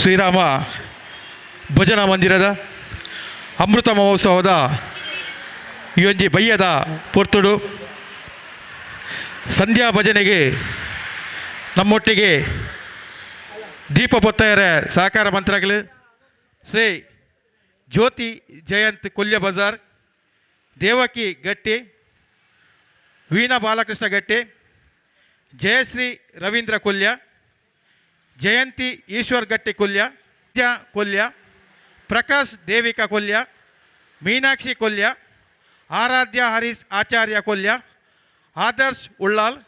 ಶ್ರೀರಾಮ ಭಜನಾ ಮಂದಿರದ ಅಮೃತ ಮಹೋತ್ಸವದ ಈ ಒಂಜಿ ಬಯ್ಯದ ಪೊರ್ತುಡು ಸಂಧ್ಯಾ ಭಜನೆಗೆ ನಮ್ಮೊಟ್ಟಿಗೆ ದೀಪ ಪೊತ್ತಯರ ಸಹಕಾರ ಮಂತ್ರಗಳು ಶ್ರೀ ಜ್ಯೋತಿ ಜಯಂತ್ ಕೊಲ್ಯ ಬಜಾರ್, ದೇವಕಿ ಗಟ್ಟಿ, ವೀಣಾ ಬಾಲಕೃಷ್ಣ ಗಟ್ಟಿ, ಜಯಶ್ರೀ ರವೀಂದ್ರ ಕೊಲ್ಯ, ಜಯಂತಿ ಈಶ್ವರ್ ಗಟ್ಟಿ ಕೊಲ್ಯ, ಕೊಲ್ಯ, ಪ್ರಕಾಶ್ ದೇವಿಕಾ ಕೊಲ್ಯ, ಮೀನಾಕ್ಷಿ ಕೊಲ್ಯ, ಆರಾಧ್ಯ ಹರೀಶ್ ಆಚಾರ್ಯ ಕೊಲ್ಯ, ಆದರ್ಶ್ ಉಳ್ಳಾಲ್,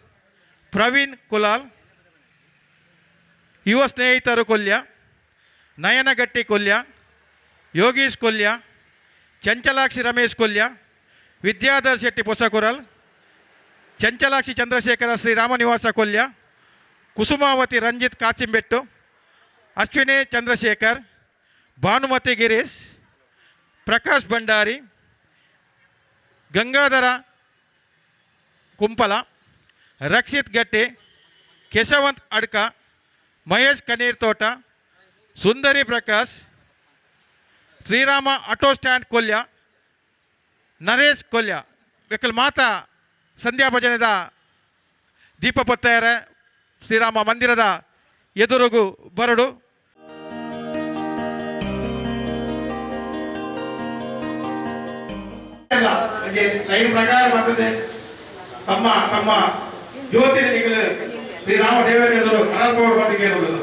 ಪ್ರವೀಣ್ ಕುಲಾಲ್, ಯುವ ಸ್ನೇಹಿತರು ಕೊಲ್ಯ, ನಯನಗಟ್ಟಿ ಕೊಲ್ಯ, ಯೋಗೀಶ್ ಕೊಲ್ಯ, ಚಂಚಲಾಕ್ಷಿ ರಮೇಶ್ ಕೊಲ್ಯ, ವಿದ್ಯಾಧರ್ ಶೆಟ್ಟಿ ಪೊಸಕುರಲ್, ಚಂಚಲಾಕ್ಷಿ ಚಂದ್ರಶೇಖರ ಶ್ರೀರಾಮ ನಿವಾಸ ಕೊಲ್ಯ, ಕುಸುಮಾವತಿ ರಂಜಿತ್ ಕಾಚಿಂಬೆಟ್ಟು, ಅಶ್ವಿನಿ ಚಂದ್ರಶೇಖರ್, ಭಾನುಮತಿ ಗಿರೀಶ್, ಪ್ರಕಾಶ್ ಭಂಡಾರಿ, ಗಂಗಾಧರ ಕುಂಪಲ, ರಕ್ಷಿತ್ ಗಟ್ಟಿ, ಕೇಶವಂತ್ ಅಡ್ಕ, ಮಹೇಶ್ ಕನೀರ್ ತೋಟ, ಸುಂದರಿ ಪ್ರಕಾಶ್, ಶ್ರೀರಾಮ ಆಟೋ ಸ್ಟ್ಯಾಂಡ್ ಕೊಲ್ಯ, ನರೇಶ್ ಕೊಲ್ಯ ವೆಕಲ್ ಮಾತಾ ಸಂಧ್ಯಾ ಭಜನೆದ ದೀಪ ಪೊತ್ತಯರ ಶ್ರೀರಾಮ ಮಂದಿರದ ಎದುರುಗು ಬರಡು. ಲೈನ್ ಪ್ರಕಾರ ಬರ್ತದೆ. ತಮ್ಮ ತಮ್ಮ ಜ್ಯೋತಿರ್ಲಿಗಳು ಶ್ರೀರಾಮ ದೇವರ ಅನಂತಗೌಡ ಬಂದಿಗೆ ನೋಡೋದು.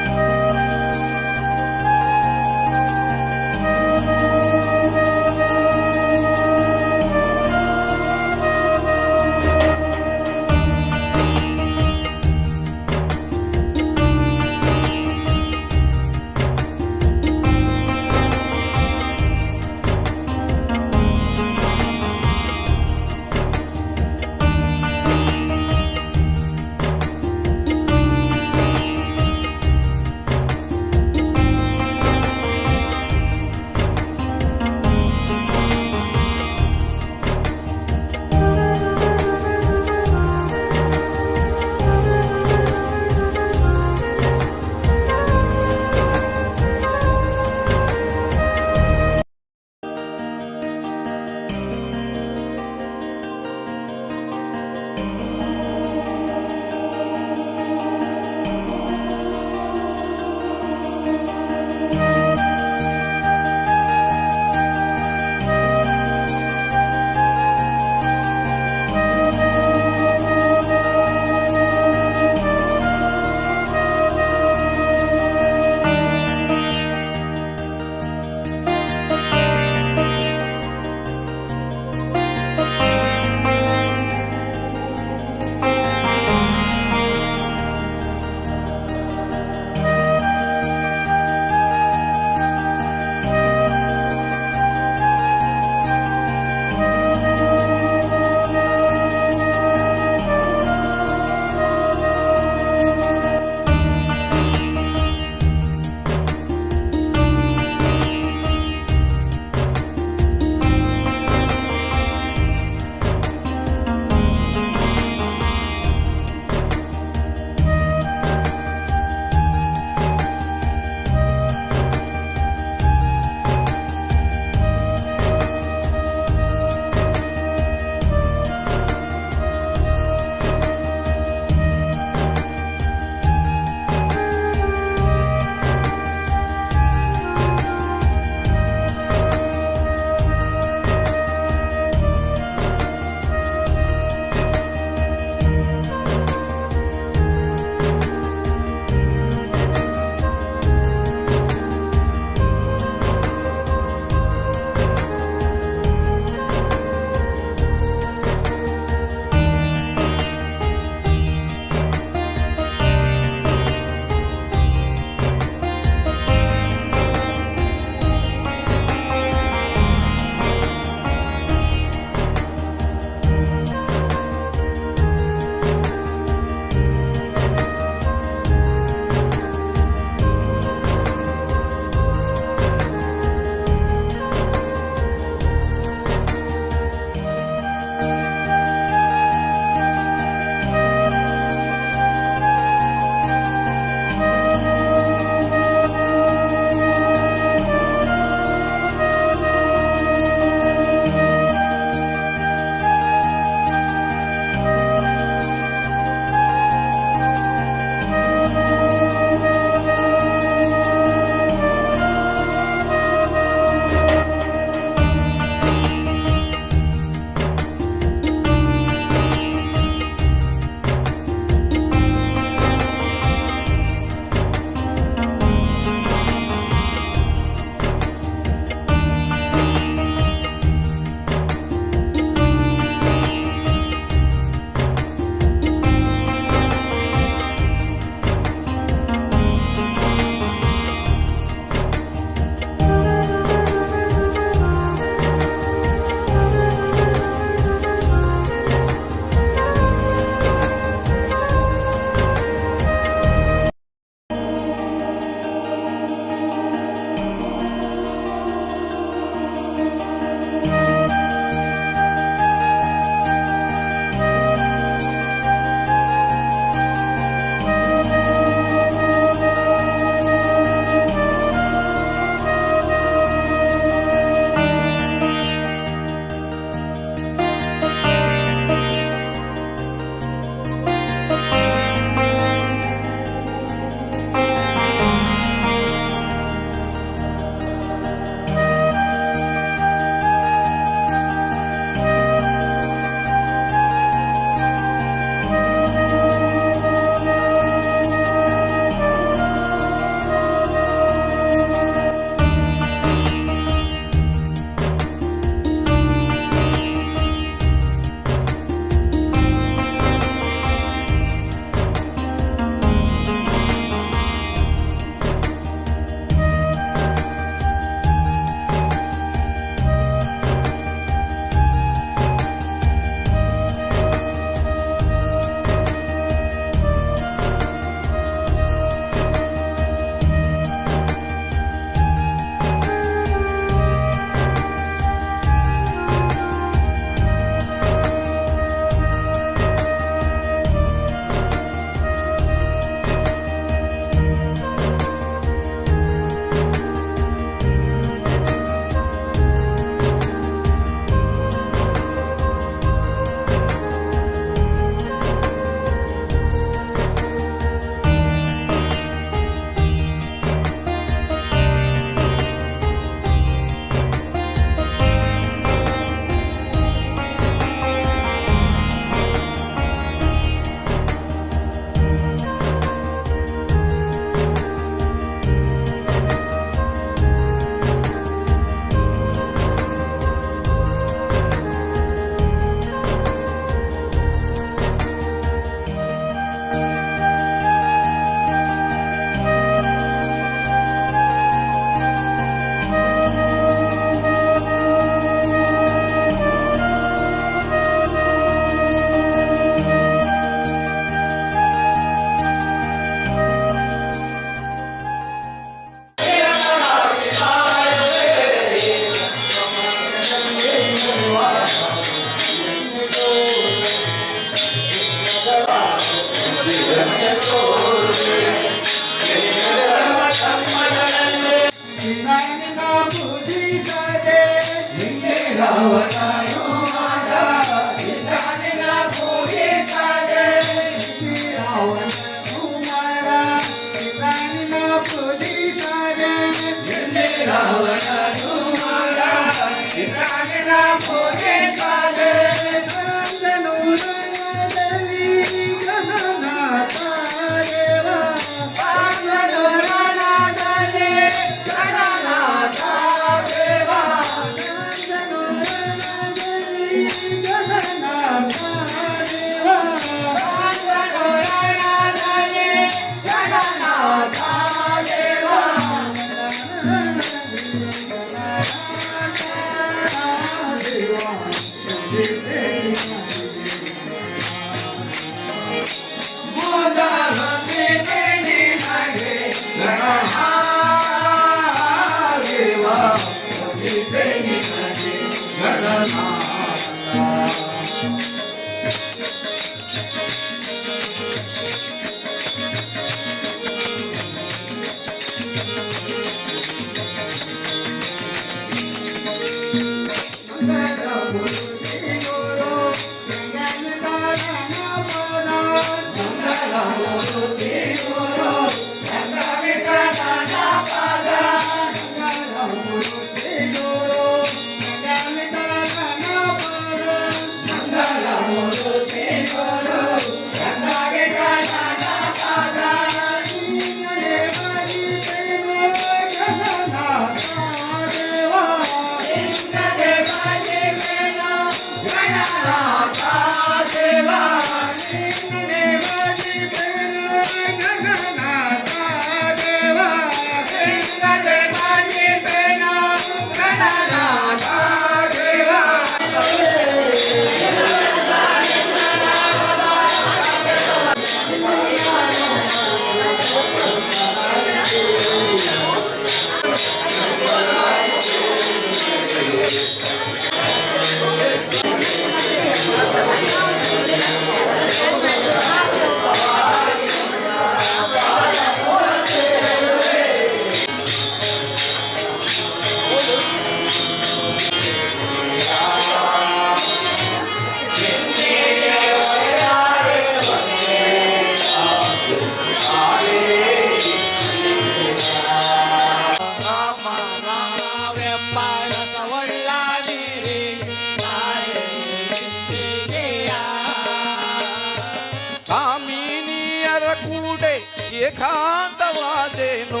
एखांत वाजेनो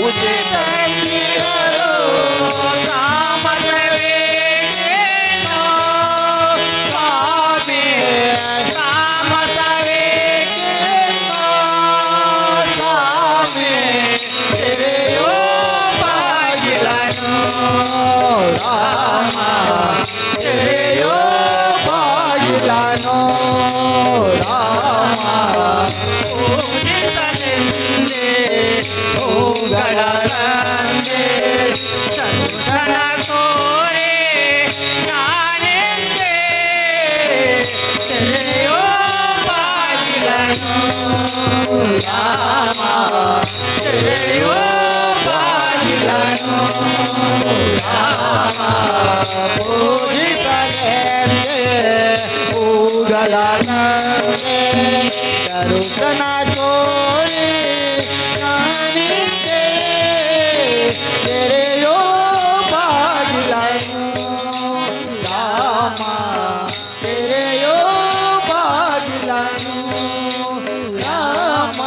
उसे ಹೂಗಳ ತಂದೆ ದರ್ಶನ ತೋರೆ ನಾನೆಂದೇ ತೆರೆಯೋ ಬಾಗಿಲನು ರಾಮ ತೆರೆಯೋ ಬಾಗಿಲನು ರಾಮ ಪೂಜಿಸಲೆಂದೇ ಹೂಗಳ ತಂದೆ ದರ್ಶನ ತೋರೆ ನಾನಿದ್ದೆ ತೆರೆಯೋ ಬಾಗಿಲನು ರಾಮ ತೆರೆಯೋ ಬಾಗಿಲನು ರಾಮ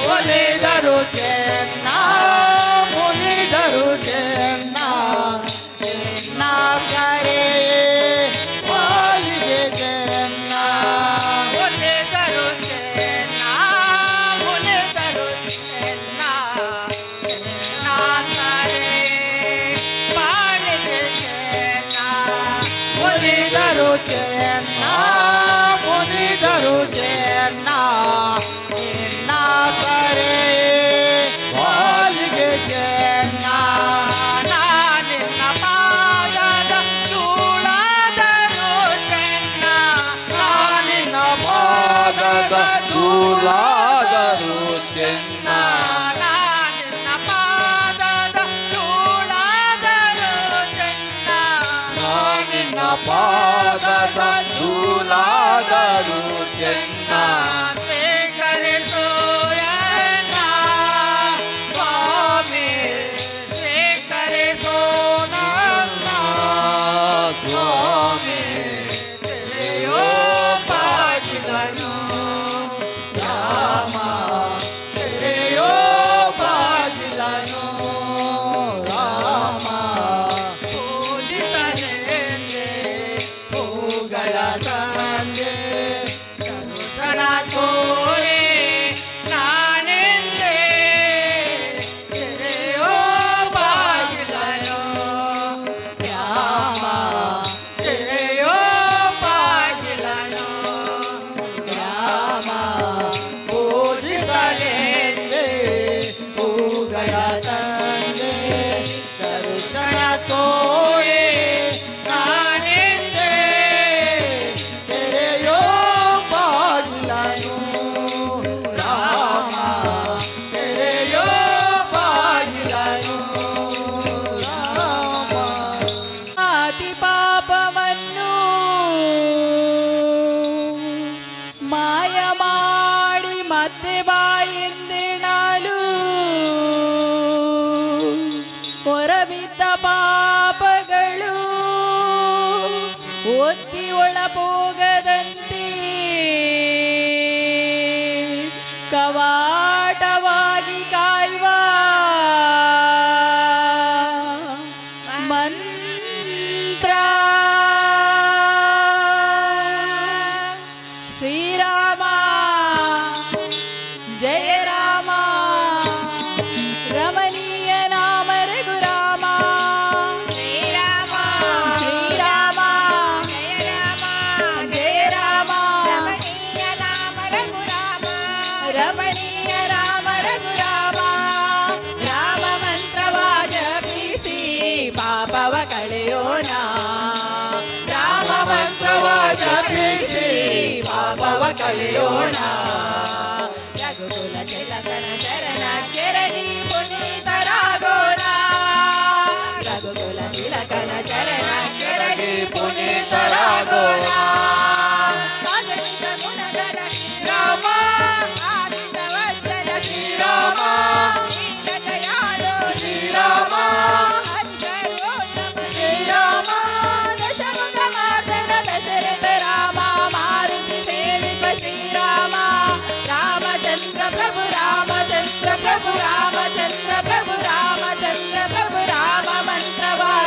ಒಲಿದರು ಚೆನ್ನ ಮುನಿದರು ಚೆನ್ನ ಚೆನ್ನ ಕರೆ ಪಾಲಿಗೆ ಚೆನ್ನ ಒಲಿದರು ಚೆನ್ನ ಮುನಿದರು ಚೆನ್ನ ಚೆನ್ನ ಕರೆ ಪಾಲಿಗೆ ಚೆನ್ನ ಒಲಿದರು ಚೆನ್ನ ಮುನಿದರು ಚೆನ್ನ ಚೆನ್ನ ಕರೆ ಪಾಲಿಗೆ ಚೆನ್ನ ನಿನ್ನ ಪಾದದ ಧೂಳಾದರು ಚೆನ್ನ ನಿನ್ನ ಪಾದದ ಧೂಳಾದರು ಚೆನ್ನ ನಿನ್ನ ಪಾದದ ಧೂಳಾದರು ಚೆನ್ನ ನಿನ್ನ ಪಾದದ ಧೂಳಾದರು ಚೆನ್ನ ಸ್ವೀಕರಿಸೋಯನ ಸ್ವಾಮಿ ಸ್ವೀಕರಿಸೋನ ಸ್ವಾಮಿ ತೆರೆಯೋ ಬಾಗಿಲನು ರಾಮ ತೆರೆಯೋ ಬಾಗಿಲನು ರಾಮ ಪೂಜಿಸಲೆಂದೇ ಹೂಗಳ ತಂದೆ ದರ್ಶನ ತೋರೆ ನಾನೆಂದೇ ತೆರೆಯೋ ಬಾಗಿಲನು ರಾಮ ತೆರೆಯೋ ಬಾಗಿಲನು ರಾಮ ಪೂಜಿಸಲೆಂದೇ ಹೂಗಳ ತಂದೆ ದರ್ಶನ ತೋರೆ ನಾನೆಂದೇ ತೆರೆಯೋ ಬಾಗಿಲನು ರಾಮ ತೆರೆಯೋ ಬಾಗಿಲನು ರಾಮ ಅತಿ ಪಾಪವನ್ನು ಮಾಯ ಮಾಡಿ ಮತ್ತೆ ಬಾಯಿಂದಿಡಲು ಹೊರಬಿದ್ದ ಪಾಪಗಳು ಒತ್ತಿ ಒಳಪೋಗದಂತೆ ಕವಾಟವಾಗಿ ಕಾಯುವ ಮಂತ್ರ ಶ್ರೀರಾಮ ಜಯ ರಾಮ ರಮಣೀಯ ನಾಮ ರಘುರಾಮ ಶ್ರೀರಾಮ ಶ್ರೀರಾಮ ಜಯ ರಾಮ ಜಯ ರಾಮ ರಮಣೀಯ ನಾಮ ರಘುರಾಮ ರಮಣೀಯ ರಾಮ ರಘುರಾಮ ರಾಮ ಮಂತ್ರವ ಜಪಿಸಿ ಪಾಪವ ಕಳೆಯೋಣ ರಾಮ ಮಂತ್ರವ ಜಪಿಸಿ ಪಾಪವ ಕಳೆಯೋಣ ರಘುಕುಲ ತಿಲಕನ ಚರಣ ಕೆರಗಿ ಪುನೀತರಾಗೋಣ ರಘುಕುಲ ತಿಲಕನ ಚರಣ ಕೆರಗಿ ಪುನೀತರಾಗೋಣ ಅಗಣಿತ ಗುಣಗಳ ಶ್ರೀರಾಮ ಆದಿತ ವತ್ಸಲ ಶ್ರೀರಾಮ ದೀನ ದಯಾಳು ಶ್ರೀರಾಮ ಹರಿಸರ್ವೋತ್ತಮ ಶ್ರೀರಾಮ ದಶಮುಖ ಮಾರ್ದನ ದಶರಥ ರಾಮ ಮಾರುತಿ ಸೇವಿಕ ಶ್ರೀರಾಮ ರಾಮಚಂದ್ರ ಪ್ರಭು ರಾಮಚಂದ್ರ ಪ್ರಭು ರಾಮಚಂದ್ರ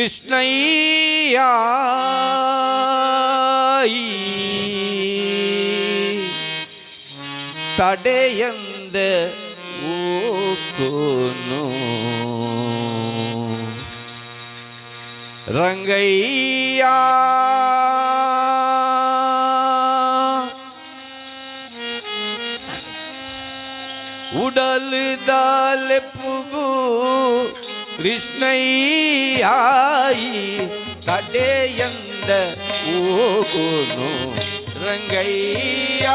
कृष्णय्या ತಡೆಯಂದ ಓಕೋನು ರಂಗಯ್ಯ ಉಡಲ್ ದಾಲೆಪ್ಪುಗು ಕೃಷ್ಣಯ್ಯಾಯಿ ತಡೆಯಂದ ಓಕೋನು ರಂಗಯ್ಯ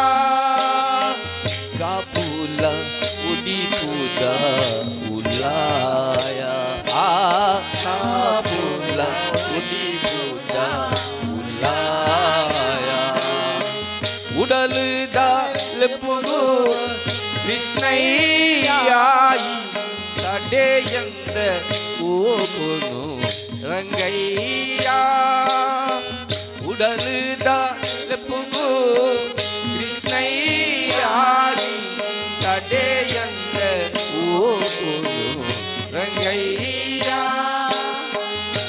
ಕಾಪುಲ ಉದಿಪುದ ಉಲಾಯ ಆ ಕಾಪುಲ ಉದಿಪುದ ಉಲಾಯ ಉಡಲುದ ಲೆಪ್ಪುಗು ಕೃಷ್ಣಯ್ಯಾಯಿ ತಡೆಯಂದ ಓಗುನು ರಂಗಯ್ಯ ಉಡಲುದ ಲೆಪ್ಪುಗು ಕೃಷ್ಣಯ್ಯಾಯಿ ತಡೆಯಂದ ಓಗುನು ರಂಗಯ್ಯ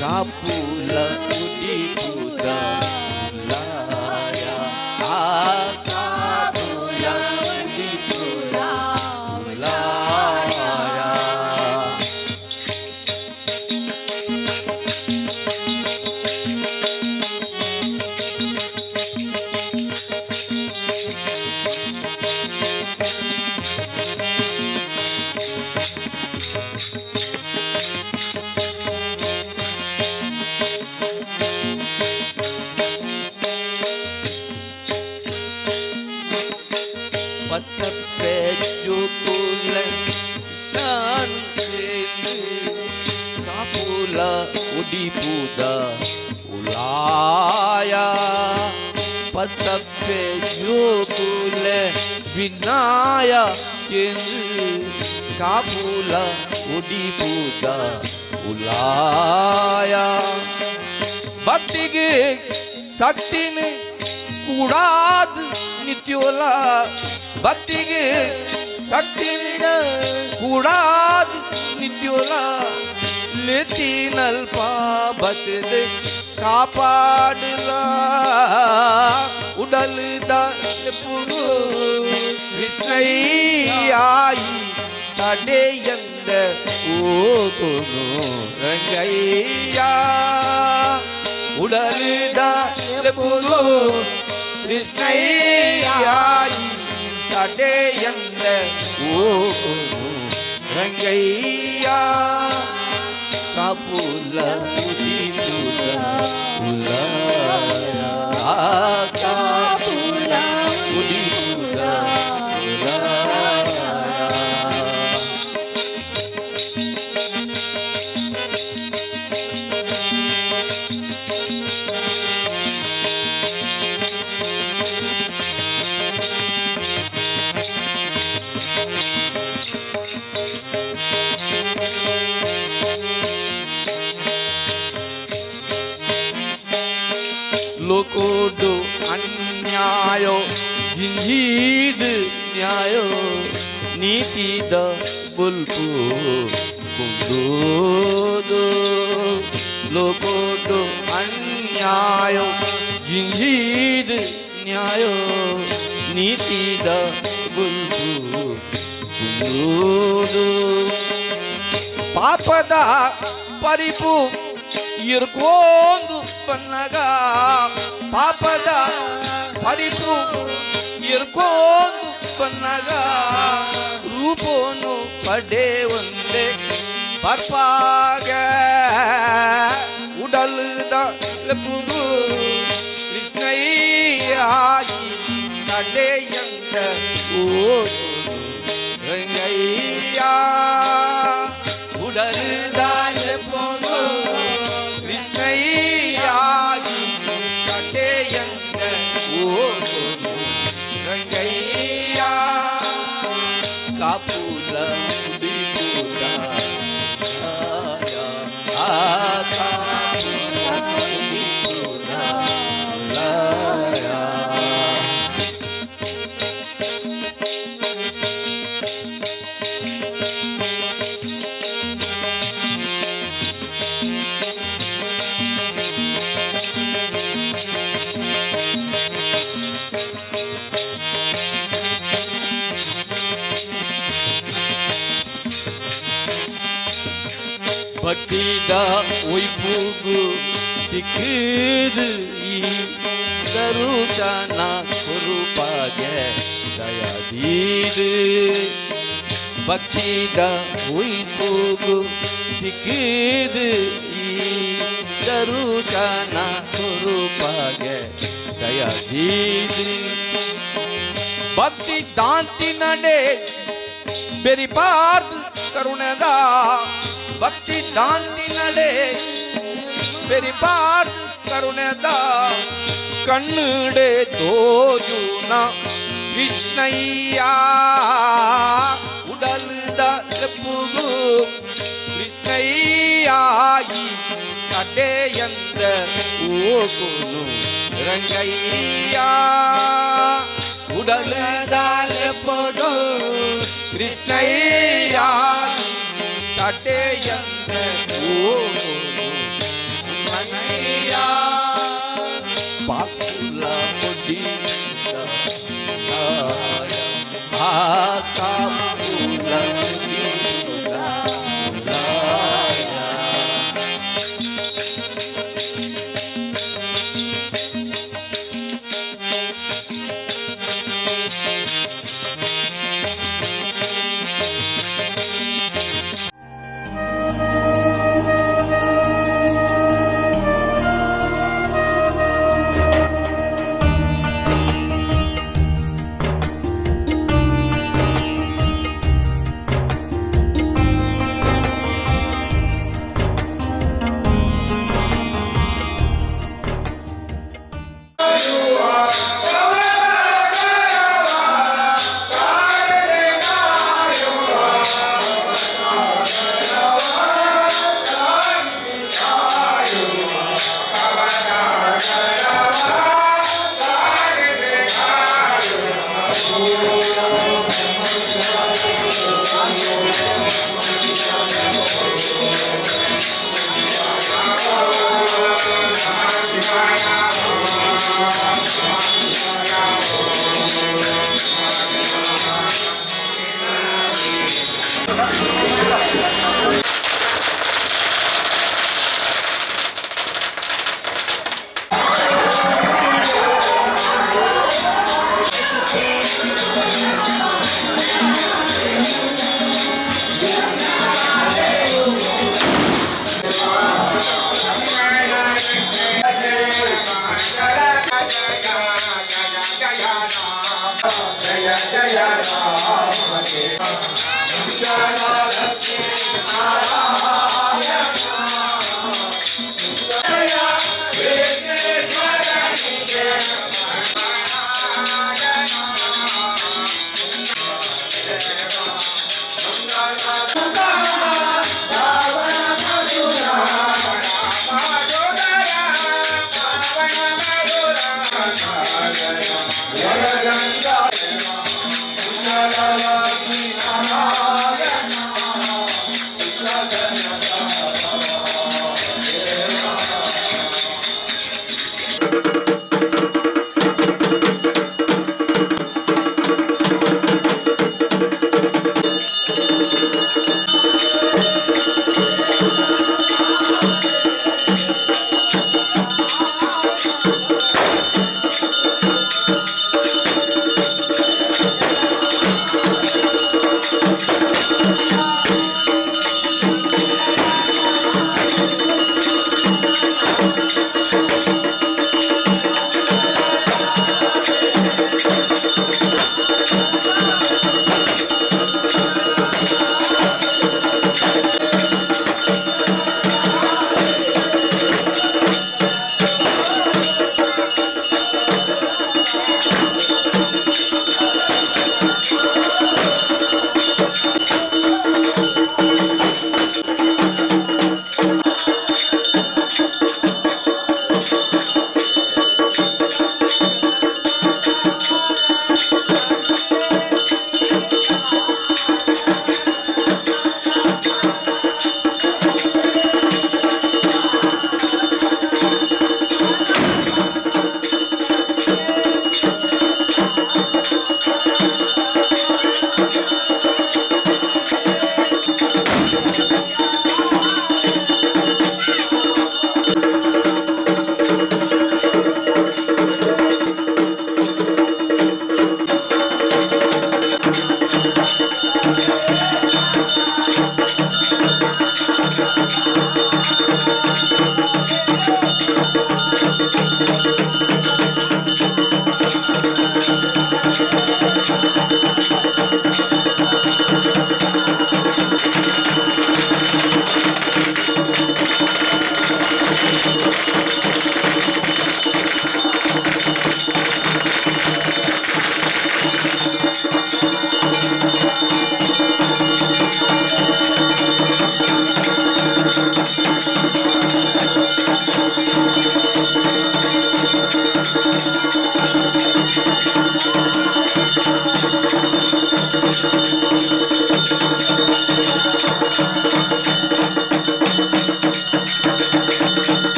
ಕಾಪುಲ ಉದಿಪುದ ಉಲಾಯ ಆ ಕಾಪುಲ ಉದಿಪುದ ಉಲಾಯ Kapula udipuda ulaya patape jokule vinaya kendu kapula udipuda ulaya bhaktige saktine kudad nityola bhaktige saktine kudad nityola लेतीनल पाबत दे कापाडला उडल दाल पुगु कृष्णय्याई तडेयंद ओगुनु रंगय्या उडल दाल पुगु कृष्णय्याई तडेयंद ओगुनु Rangayya Kapula udipuda ulaya Kapula udipuda ulaya Lokodo anyayo jinjid nyayo niti da bulpu kundodo Lokodo anyayo jinjid nyayo niti da bulpu kundodo Papada paripu irkondo panaga papada paripu irkondo panaga ruponu pade onde parpaga udalda lepugu krishnayai tadeyanga o rangaiya udalda lepugu कृष्णय्याई तडेयंद ओगुनु Rangayya कापुल उदिपुदा उलाया कापुल उदिपुदा उलाया ಭಕ್ತಿದ ಒಯ್ಪುಗು ಸಿಕ್ಕಿದು ಈ ಕರುಚನ ಕುರುಪಾಗೆ ದಯದೀದು ಭಕ್ತಿದ ಒಯ್ಪುಗು ಸಿಕ್ಕಿದು ಈ ಕರುಚನ ಕುರುಪಾಗೆ ದಯದೀದು ಭಕ್ತಿ ದಾಂತಿ ನಡೆ ಬೆರಿಬಾರ್ದು ಕರುಣದ ಭಕ್ತಿ ದಾಂತಿ ನಡೆ ಬೆರಿಬಾರ್ದು ಕರುಣದ ಕಣ್ಣುಡೆ ತೋಜುನ ಕೃಷ್ಣಯ್ಯ ಉಡಲ್ದ ಎಪ್ಪುಗು ಕೃಷ್ಣಯ್ಯ ಈ ಕಡೆಯಂದ ಹೋಗುನು ರಂಗಯ್ಯ ಉಡಲ್ದ ಎಪ್ಪುಗು ಕೃಷ್ಣಯ್ಯ ಕಡೆಯಂದ ಹೋಗುನು ರಂಗಯ್ಯ ಪಾಕುಲ ಕೊಡಿ ಪಾಕುಲ ಕೊಡಿ Jaya Jaya Ram